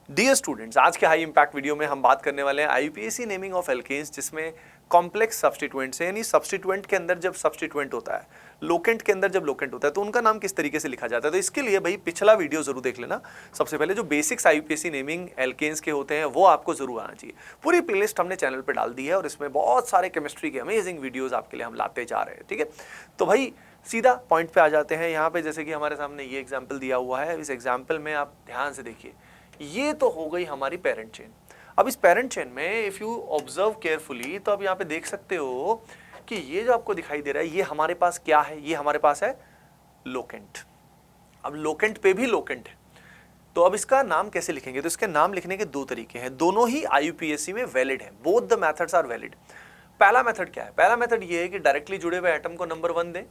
Dear students, आज के high impact video में हम बात करने वाले हैं आईयूपीएसी नेमिंग ऑफ एल्केन्स, जिसमें कॉम्प्लेक्स सब्स्टिट्यूएंट्स है, यानी सब्स्टिट्यूएंट के अंदर जब सब्स्टिट्यूएंट होता है, लोकेंट के अंदर जब लोकेंट होता है, तो उनका नाम किस तरीके से लिखा जाता है। तो इसके लिए भाई पिछला वीडियो जरूर देख लेना। सबसे पहले जो बेसिक्स आईयूपीएसी नेमिंग एल्केन्स के होते हैं वो आपको जरूर आना चाहिए। पूरी प्लेलिस्ट हमने चैनल पर डाल दी है और इसमें बहुत सारे केमिस्ट्री के अमेजिंग वीडियोज आपके लिए हम लाते जा रहे हैं। ठीक है, तो भाई सीधा पॉइंट पे आ जाते हैं। यहाँ पे जैसे कि हमारे सामने ये एग्जाम्पल दिया हुआ है, इस एग्जाम्पल में आप ध्यान से देखिए, ये तो हो गई हमारी पेरेंट चेन। अब इस पेरेंट चेन में इफ यू ऑब्जर्व केयरफुली तो आप यहाँ पे देख सकते हो कि ये जो आपको दिखाई दे रहा है, ये हमारे पास क्या है, ये हमारे पास है लोकेंट। अब लोकेंट पे भी लोकेंट है, तो अब इसका नाम कैसे लिखेंगे? तो इसके नाम लिखने के दो तरीके हैं, दोनों ही आईयूपीएसी में वैलिड है। Both the methods are valid. पहला मेथड क्या है? पहला मेथड ये है कि डायरेक्टली जुड़े हुए एटम को नंबर 1 दें,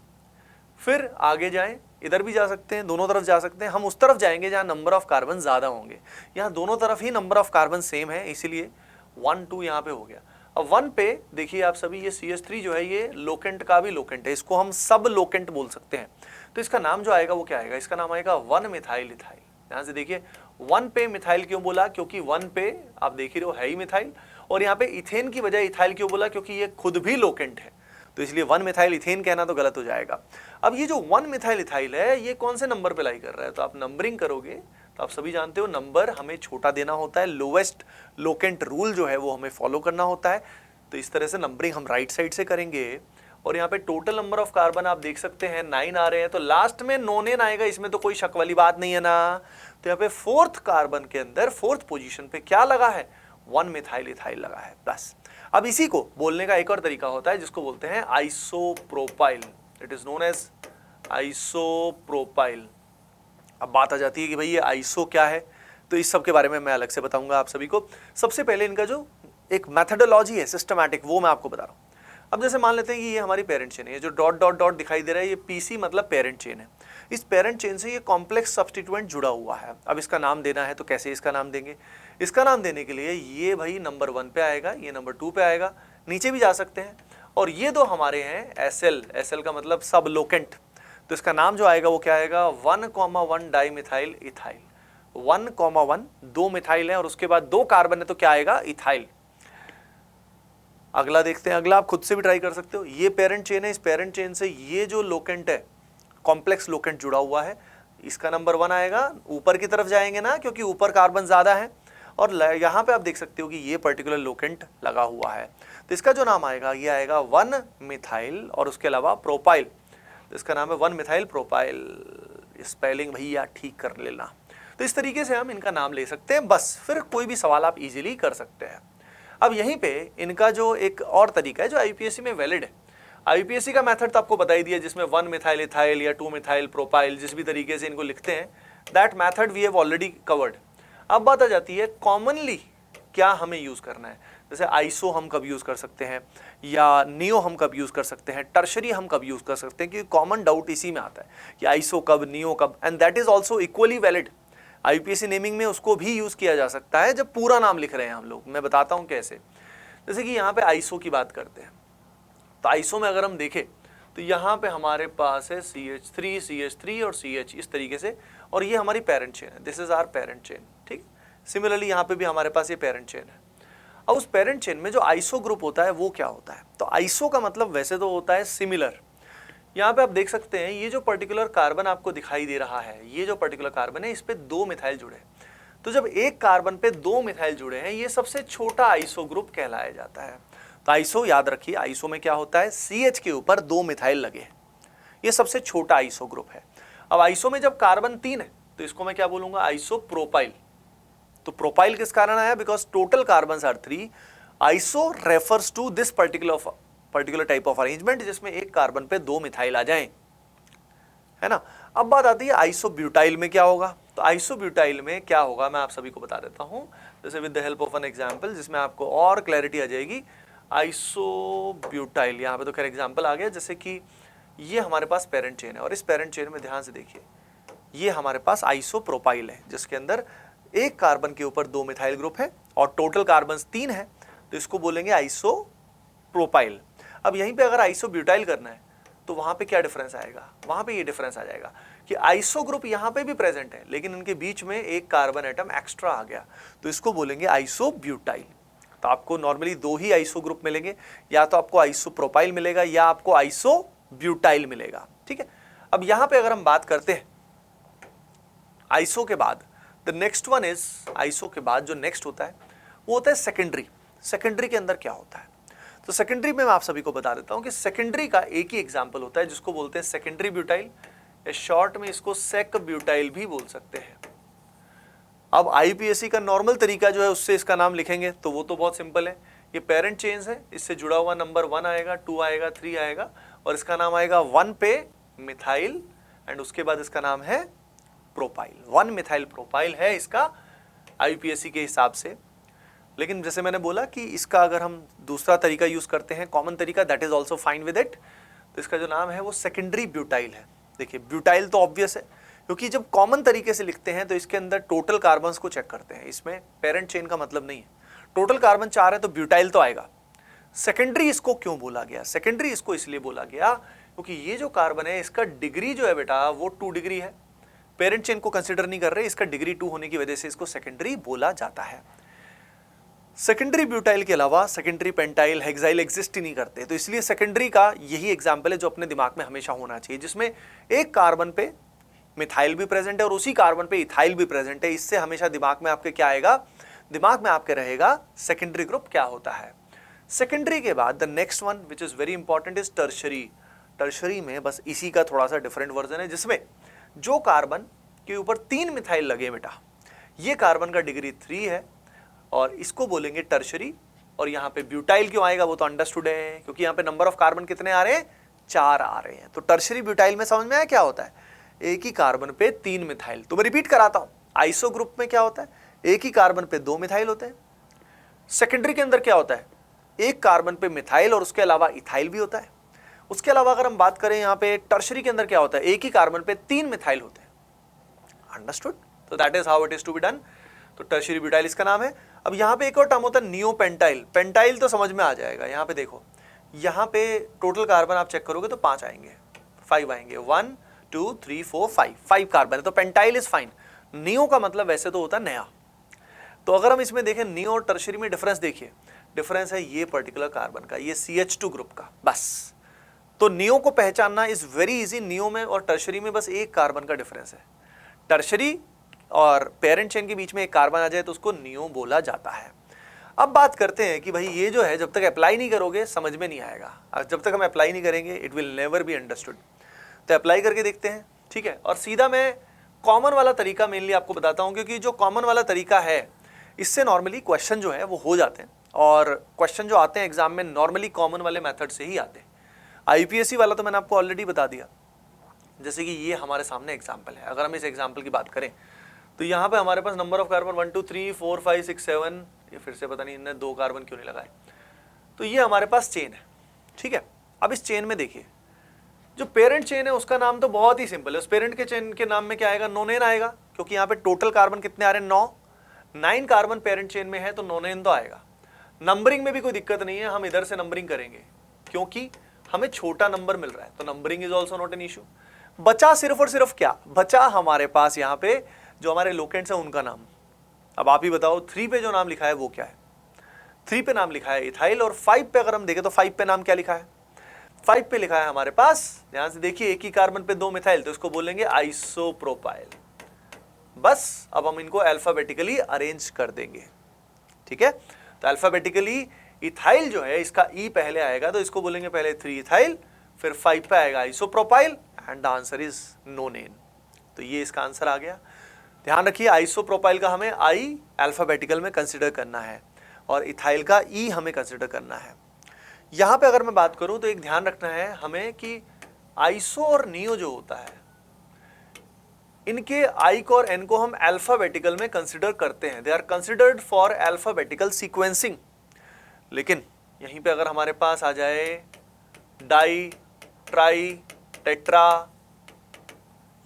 फिर आगे जाएं, इधर भी जा सकते हैं, दोनों तरफ जा सकते हैं। हम उस तरफ जाएंगे जहां नंबर ऑफ कार्बन ज्यादा होंगे। यहाँ दोनों तरफ ही नंबर ऑफ कार्बन सेम है, इसीलिए 1 2 यहाँ पे हो गया। अब 1 पे देखिए आप सभी, ये CH3 जो है ये लोकेंट का भी लोकेंट है, इसको हम सब लोकेंट बोल सकते हैं। तो इसका नाम जो आएगा वो क्या आएगा? इसका नाम आएगा 1 मिथाइल इथाइल। यहाँ से देखिए 1 पे मिथाइल क्यों बोला? क्योंकि 1 पे आप देख ही रहे हो है ही मिथाइल, और यहाँ पे इथेन की बजाय इथाइल क्यों बोला? क्योंकि ये खुद भी लोकेंट है, तो इसलिए 1 मिथाइल इथेन कहना तो गलत हो जाएगा। अब ये जो 1 मिथाइल इथाइल है, ये कौन से नंबर पे लाई कर रहा है? तो आप नंबरिंग करोगे तो आप सभी जानते हो नंबर हमें छोटा देना होता है, लोवेस्ट लोकेंट रूल जो है वो हमें फॉलो करना होता है। तो इस तरह से नंबरिंग हम राइट साइड से करेंगे। और यहाँ पे टोटल नंबर ऑफ कार्बन आप देख सकते हैं 9 आ रहे हैं, तो लास्ट में नोनेन आएगा, इसमें तो कोई शक वाली बात नहीं है ना। तो यहाँ पे 4th कार्बन के अंदर 4th पोजीशन पे क्या लगा है? 1 मिथाइल इथाइल लगा है, बस। अब इसी को बोलने का एक और तरीका होता है जिसको बोलते हैं isopropyl. It is known as isopropyl. अब बात आ जाती है कि भाई ये आइसो क्या है, तो इस सब के बारे में मैं अलग से बताऊंगा आप सभी को। सबसे पहले इनका जो एक मेथडोलॉजी है सिस्टमैटिक, वो मैं आपको बता रहा हूं। अब जैसे मान लेते हैं कि ये हमारी पेरेंट चेन है, ये जो डॉट डॉट डॉट दिखाई दे रहा है, ये पीसी मतलब पेरेंट चेन है। इस पेरेंट चेन से ये कॉम्प्लेक्स सब्स्टिट्यूएंट जुड़ा हुआ है। अब इसका नाम देना है तो कैसे इसका नाम देंगे? इसका नाम देने के लिए ये भाई नंबर 1 पे आएगा, ये नंबर 2 पे आएगा, नीचे भी जा सकते हैं। और ये दो हमारे हैं एसएल का मतलब सब लोकेंट। तो इसका नाम जो आएगा वो क्या आएगा? 1,1 डाइमिथाइल इथाइल। 1,1 2 मिथाइल है और उसके बाद 2 कार्बन है, तो क्या आएगा? इथाइल। अगला देखते हैं, अगला आप खुद से भी ट्राई कर सकते हो। ये पेरेंट चेन है, इस पेरेंट चेन से ये जो लोकेंट है, कॉम्प्लेक्स लोकेंट जुड़ा हुआ है, इसका नंबर 1 आएगा। ऊपर की तरफ जाएंगे ना, क्योंकि ऊपर कार्बन ज्यादा है, और यहाँ पे आप देख सकते हो कि ये पर्टिकुलर लोकेंट लगा हुआ है, तो इसका जो नाम आएगा ये आएगा 1 मिथाइल और उसके अलावा प्रोपाइल। तो इसका नाम है 1 मिथाइल प्रोपाइल। स्पेलिंग भैया ठीक कर लेना। तो इस तरीके से हम इनका नाम ले सकते हैं, बस। फिर कोई भी सवाल आप इजीली कर सकते हैं। अब यहीं पे इनका जो एक और तरीका है जो आईयूपीएसी में वैलिड है, आईयूपीएसी का मेथड तो आपको बता ही दिया, जिसमें 1 मिथाइल इथाइल या 2 मिथाइल प्रोपाइल, जिस भी तरीके से इनको लिखते हैं, that method we have already covered. अब बात आ जाती है कॉमनली क्या हमें यूज करना है। जैसे आइसो हम कब यूज कर सकते हैं, या नियो हम कब यूज कर सकते हैं, टर्शरी हम कब यूज कर सकते हैं, क्योंकि कॉमन डाउट इसी में आता है कि आइसो कब, नियो कब, and that is also equally valid. IUPAC naming में उसको भी यूज किया जा सकता है जब पूरा नाम लिख रहे हैं हम लोग। मैं बताता हूं कैसे। जैसे कि यहाँ पे आइसो की बात करते हैं, तो आइसो में अगर हम देखें तो यहाँ पे हमारे पास है CH3 और CH इस तरीके से, और ये हमारी पेरेंट चेन है। This is our parent chain, ठीक। सिमिलरली यहाँ पे भी हमारे पास ये पेरेंट चेन है। अब उस पेरेंट चेन में जो आइसो ग्रुप होता है वो क्या होता है? तो आइसो का मतलब वैसे तो होता है सिमिलर। यहाँ पे आप देख सकते हैं ये जो पर्टिकुलर कार्बन आपको दिखाई दे रहा है, ये जो पर्टिकुलर कार्बन है, इस पे 2 मिथाइल जुड़े हैं। तो जब एक कार्बन पे 2 मिथाइल जुड़े हैं, ये सबसे छोटा आइसो ग्रुप कहलाया जाता है। तो आइसो याद रखिए, आइसो में क्या होता है? CH के ऊपर 2 मिथाइल लगे हैं, ये सबसे छोटा आइसो ग्रुप है। अब आइसो में जब कार्बन 3 है तो इसको मैं क्या बोलूंगा? आइसोप्रोपाइल। तो प्रोपाइल किस कारण आया? Because total carbon are 3। Iso refers to this particular type of arrangement जिसमें एक कार्बन पे 2 मिथाइल आ जाएं, है ना। अब बात आती है आइसोब्यूटाइल में क्या होगा। तो आइसोब्यूटाइल में क्या होगा मैं आप सभी को बता देता हूं, जैसे with the help of an example, जिसमें आपको और क्लैरिटी आ जाएगी। आइसोब्यूटाइल, यहाँ पे तो खैर एग्जांपल आ गया। जैसे कि ये हमारे पास पेरेंट चेन है, और इस पेरेंट चेन में ध्यान से देखिए, ये हमारे पास आइसोप्रोपाइल है, जिसके अंदर एक कार्बन के ऊपर 2 मिथाइल ग्रुप है और टोटल कार्बन 3 है, तो इसको बोलेंगे आइसोप्रोपाइल। अब यहीं पे अगर आइसोब्यूटाइल करना है तो वहां पे क्या डिफरेंस आएगा? वहां पे ये डिफरेंस आ जाएगा कि आइसो ग्रुप यहां पे भी प्रेजेंट है लेकिन इनके बीच में एक कार्बन एटम एक्स्ट्रा आ गया, तो इसको बोलेंगे आइसोब्यूटाइल। तो आपको नॉर्मली दो ही आइसो ग्रुप मिलेंगे, या तो आपको आइसोप्रोपाइल मिलेगा या आपको आइसोब्यूटाइल मिलेगा। ठीक है, अब यहां पे अगर हम बात करते हैं आइसो के बाद, the next one is, iso के बाद जो नेक्स्ट होता है वो होता है सेकेंडरी। सेकेंडरी के अंदर क्या होता है? तो सेकेंडरी में मैं आप सभी को बता देता हूं कि सेकेंडरी का एक ही एग्जांपल होता है जिसको बोलते हैं सेकेंडरी ब्यूटाइल, या शॉर्ट में इसको सेक ब्यूटाइल भी बोल सकते हैं। अब आईपीएससी का नॉर्मल तरीका जो है उससे इसका नाम लिखेंगे तो वो तो बहुत सिंपल है, ये पेरेंट चेन है, इससे जुड़ा हुआ नंबर 1 आएगा, 2 आएगा, 3 आएगा और इसका नाम आएगा 1 पे मिथाइल एंड उसके बाद इसका नाम है प्रोपाइल। 1 मिथाइल प्रोपाइल है इसका आईपीएससी के हिसाब से। लेकिन जैसे मैंने बोला कि इसका अगर हम दूसरा तरीका यूज करते हैं, कॉमन तरीका, that is also fine with it, तो इसका जो नाम है वो सेकेंडरी ब्यूटाइल है। देखिए ब्यूटाइल तो ऑब्वियस है क्योंकि जब कॉमन तरीके से लिखते हैं तो इसके अंदर टोटल कार्बन्स को चेक करते हैं, इसमें पेरेंट चेन का मतलब नहीं है। टोटल कार्बन 4 है तो ब्यूटाइल तो आएगा। सेकेंडरी इसको क्यों बोला गया? सेकेंडरी इसको इसलिए बोला गया क्योंकि ये जो कार्बन है इसका डिग्री जो है बेटा वो 2 डिग्री है, पेरेंट चेन को कंसिडर नहीं कर रहे, इसका डिग्री 2 होने की वजह से इसको सेकेंडरी बोला जाता है। सेकेंडरी ब्यूटाइल के अलावा सेकेंडरी पेंटाइल, हेक्साइल एग्जिस्ट ही नहीं करते, तो इसलिए सेकेंडरी का यही एग्जाम्पल है जो अपने दिमाग में हमेशा होना चाहिए, जिसमें एक कार्बन पे मिथाइल भी प्रेजेंट है और उसी कार्बन पे इथाइल भी प्रेजेंट है। इससे हमेशा दिमाग में आपके क्या आएगा? दिमाग में आपके रहेगा सेकेंडरी ग्रुप क्या होता है। सेकेंडरी के बाद the next one which is very important is tertiary. Tertiary में बस इसी का थोड़ा सा डिफरेंट वर्जन है, जिसमें जो कार्बन के ऊपर 3 मिथाइल लगे बेटा, ये कार्बन का डिग्री 3 है और इसको बोलेंगे टर्शरी। और यहाँ पे ब्यूटाइल क्यों आएगा वो तो अंडरस्टूड है, क्योंकि यहाँ पे नंबर ऑफ कार्बन कितने आ रहे हैं? 4 आ रहे हैं। तो टर्शरी ब्यूटाइल में समझ में आया क्या होता है? एक ही कार्बन पे 3 मिथाइल। तो मैं रिपीट कराता हूं, आइसो ग्रुप में क्या होता है? एक ही कार्बन पे 2 मिथाइल होते हैं। सेकेंडरी के अंदर क्या होता है? एक कार्बन पे मिथाइल और उसके अलावा इथाइल भी होता है। उसके अलावा अगर हम बात करें यहाँ पे टर्शरी के अंदर क्या होता है? एक ही कार्बन पे 3 मिथाइल होते हैं। अंडरस्टूड? तो that is how it is to be done. तो टर्शरी ब्यूटाइल इसका नाम है। अब यहाँ पे एक और टर्म होता है नियोपेंटाइल। पेंटाइल तो समझ में आ जाएगा। यहाँ पे देखो, यहाँ पे टोटल कार्बन आप चेक करोगे तो 5 आएंगे, 5 आएंगे, 1 2 3 4 5 कार्बन है, तो पेंटाइल इज फाइन। नियो का मतलब वैसे तो होता है नया। तो अगर हम इसमें देखें नियो और टर्शरी में डिफरेंस देखिए, डिफरेंस है ये पर्टिकुलर कार्बन का, ये CH2 ग्रुप का, बस। तो नियो को पहचानना इज वेरी इजी। नियो में और टर्शरी में बस एक कार्बन का डिफरेंस है। टर्शरी और पेरेंट चेन के बीच में एक कार्बन आ जाए तो उसको नियो बोला जाता है। अब बात करते हैं कि भाई ये जो है जब तक अप्लाई नहीं करोगे समझ में नहीं आएगा। जब तक हम अप्लाई नहीं करेंगे it will never be understood. तो अप्लाई करके देखते हैं, ठीक है। और सीधा मैं कॉमन वाला तरीका मेनली आपको बताता हूं, क्योंकि जो कॉमन वाला तरीका है इससे नॉर्मली क्वेश्चन जो है वो हो जाते हैं, और क्वेश्चन जो आते हैं एग्जाम में नॉर्मली कॉमन वाले मेथड से ही आते हैं। आईपीएससी वाला तो मैंने आपको ऑलरेडी बता दिया। जैसे कि ये हमारे सामने एग्जाम्पल है, अगर हम इस एग्जाम्पल की बात करें तो यहाँ पे हमारे पास नंबर ऑफ कार्बन 1 2 3 4 5 6 7, ये फिर से पता नहीं इनने 2 कार्बन क्यों नहीं लगाए। तो ये हमारे पास चेन है, ठीक है। अब इस चेन में देखिए जो पेरेंट चेन है उसका नाम तो बहुत ही सिंपल है। उस पेरेंट के चेन के नाम में क्या आएगा? नोनेन आएगा, क्योंकि यहाँ पे टोटल कार्बन कितने आ रहे हैं? 9 कार्बन पेरेंट चेन में है तो नोनेन तो आएगा। नंबरिंग में भी कोई दिक्कत नहीं है, हम इधर से नंबरिंग करेंगे क्योंकि हमें छोटा नंबर मिल रहा है, तो numbering is also not an issue. बचा सिर्फ और सिर्फ क्या बचा? हमारे पास यहाँ पे जो हमारे लोकेंट्स हैं उनका नाम। अब आप ही बताओ 3 पे जो नाम लिखा है वो क्या है? 3 पे नाम लिखा है इथाइल, और 5 पे अगर हम देखें तो 5 पे नाम क्या लिखा है? 5 पे लिखा है हमारे पास, ध्यान से देखिए, एक ही कार्बन पे 2 मिथाइल, तो इसको बोलेंगे आइसोप्रोपाइल। बस अब हम इनको अल्फाबेटिकली अरेंज कर देंगे, ठीक है। तो अल्फाबेटिकली इथाइल जो है इसका ई पहले आएगा तो इसको बोलेंगे पहले 3 इथाइल, फिर 5 पे आएगा isopropyl and the answer is नोनेन। तो ये इसका आंसर आ गया। ध्यान रखिए आइसोप्रोपाइल का हमें आई अल्फाबेटिकल में कंसिडर करना है और इथाइल का ई हमें कंसिडर करना है। यहां पे अगर मैं बात करूं तो एक ध्यान रखना है हमें कि आइसो और नियो जो होता है इनके आई को और एन को हम अल्फाबेटिकल में कंसिडर करते हैं, they are considered for alphabetical sequencing. लेकिन यहीं पे अगर हमारे पास आ जाए डाई, ट्राई, टेट्रा,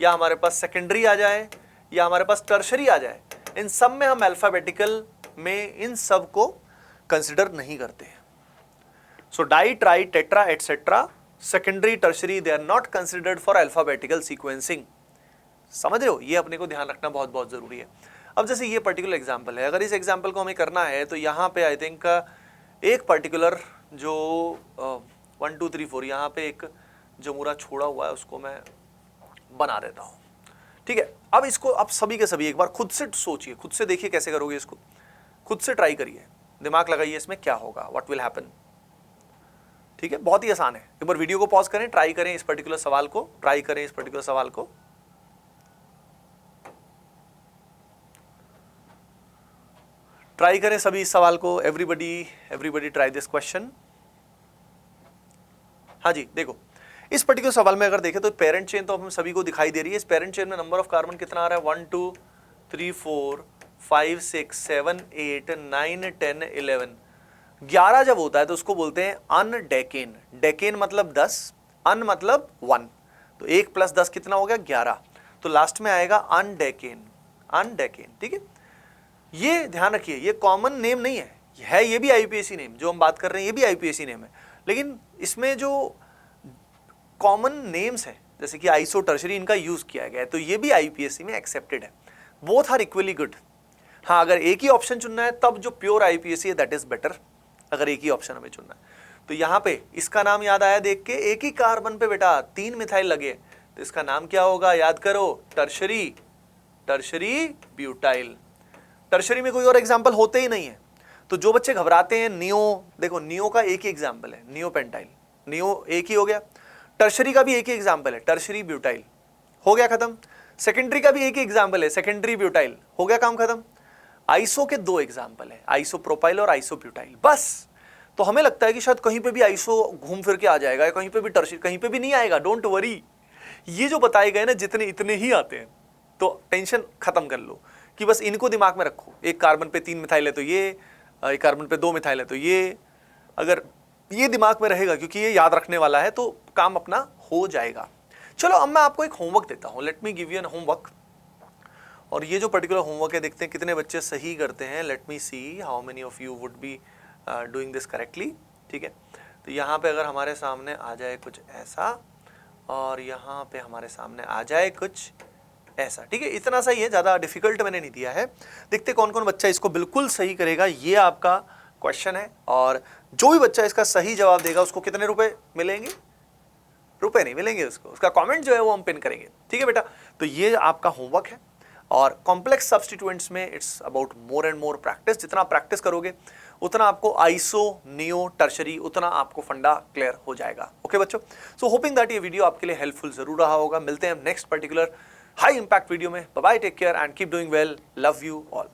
या हमारे पास सेकेंडरी आ जाए या हमारे पास टर्शरी आ जाए, इन सब में हम अल्फाबेटिकल में इन सब को कंसिडर नहीं करते हैं। So di, tri, tetra etcetera, secondary, tertiary, they are not considered for alphabetical sequencing. समझ रहे हो, ये अपने को ध्यान रखना बहुत बहुत जरूरी है। अब जैसे ये पर्टिकुलर एग्जाम्पल है, अगर इस एग्जाम्पल को हमें करना है तो यहाँ पे आई थिंक एक पर्टिकुलर जो 1 2 3 4 यहाँ पे एक जमूरा छोड़ा हुआ है उसको मैं बना देता हूँ, ठीक है। अब इसको आप सभी के सभी एक बार खुद से सोचिए, खुद से देखिए कैसे करोगे इसको, खुद से ट्राई करिए, दिमाग लगाइए इसमें क्या होगा, व्हाट विल हैपन, ठीक है। बहुत ही आसान है। एक बार वीडियो को पॉज करें, ट्राई करें इस पर्टिकुलर सवाल को, ट्राई करें इस पर्टिकुलर सवाल को। ट्राई करें सभी इस सवाल को, एवरीबडी ट्राई दिस क्वेश्चन। हाँ जी, देखो इस पर्टिकुलर सवाल में अगर देखें तो पेरेंट चेन तो हम सभी को दिखाई दे रही है। इस पेरेंट चेन में नंबर ऑफ कार्बन कितना आ रहा है, 1 2 3 4 5 6 7 8 9 10 11। 11 जब होता है तो उसको बोलते हैं अनडेकेन। डेकेन मतलब 10, अन मतलब 1, तो 1 + 10 कितना हो गया, 11। तो लास्ट में आएगा अनडेकेन, अनडेकेन, ठीक है। ये ध्यान रखिए, ये कॉमन नेम नहीं है, ये भी आईयूपीएसी नेम जो हम बात कर रहे हैं, ये भी आईयूपीएसी नेम है, लेकिन इसमें जो कॉमन नेम्स हैं जैसे कि आइसो, टर्शरी, इनका यूज किया गया है, तो ये भी आईयूपीएसी में एक्सेप्टेड है। Both are equally good. हाँ, अगर एक ही ऑप्शन चुनना है तब जो प्योर आईयूपीएसी है दैट इज बेटर, अगर एक ही ऑप्शन हमें चुनना है। तो यहाँ पे इसका नाम याद आया देख के, एक ही कार्बन पे बेटा 3 मिथाइल लगे, तो इसका नाम क्या होगा, याद करो, टर्शरी, टर्शरी ब्यूटाइल। टर्शरी में कोई और एग्जाम्पल होते ही नहीं है। तो जो बच्चे घबराते हैं, नियो, देखो नियो का एक ही एग्जाम्पल है, नियो पेंटाइल, नियो एक ही हो गया। टर्शरी का भी एक ही एग्जाम्पल है, टर्शरी ब्यूटाइल, हो गया खत्म। सेकेंडरी का भी एक ही एग्जाम्पल है, सेकेंडरी ब्यूटाइल, हो गया काम खत्म। आइसो के 2 एग्जाम्पल है, आइसो प्रोपाइल और आइसो ब्यूटाइल, बस। तो हमें लगता है कि शायद कहीं पे भी आइसो घूम फिर के आ जाएगा, या कहीं पे भी टर्शरी, कहीं पे भी नहीं आएगा, डोंट वरी। ये जो बताए गए ना जितने इतने ही आते हैं, तो टेंशन खत्म कर लो कि बस इनको दिमाग में रखो। एक कार्बन पे 3 मिथाइल है तो ये, एक कार्बन पे 2 मिथाइल है तो ये, अगर ये दिमाग में रहेगा क्योंकि ये याद रखने वाला है तो काम अपना हो जाएगा। चलो अब मैं आपको एक होमवर्क देता हूँ, let me give you N homework. और ये जो पर्टिकुलर होमवर्क है देखते हैं कितने बच्चे सही करते हैं। Let me see how many of you would be doing this correctly, ठीक है। तो यहाँ पे अगर हमारे सामने आ जाए कुछ ऐसा, और यहाँ पे हमारे सामने आ जाए कुछ ऐसा, ठीक है, इतना सही है, ज़्यादा डिफिकल्ट मैंने नहीं दिया है। देखते कौन कौन बच्चा इसको बिल्कुल सही करेगा, ये आपका क्वेश्चन है। और जो भी बच्चा इसका सही जवाब देगा उसको कितने रुपए मिलेंगे, रुपए नहीं मिलेंगे उसको, उसका कमेंट जो है वो हम पिन करेंगे, ठीक है बेटा। तो ये आपका होमवर्क है। और कॉम्प्लेक्स सब्स्टिट्यूएंट्स में it's about more and more practice. जितना प्रैक्टिस करोगे उतना आपको आइसो, नियो, टर्शरी, उतना आपको फंडा क्लियर हो जाएगा। ओके बच्चों, सो होपिंग दैट ये वीडियो आपके लिए हेल्पफुल जरूर रहा होगा। मिलते हैं next particular high impact video में। Bye bye, take care and keep doing well, love you all.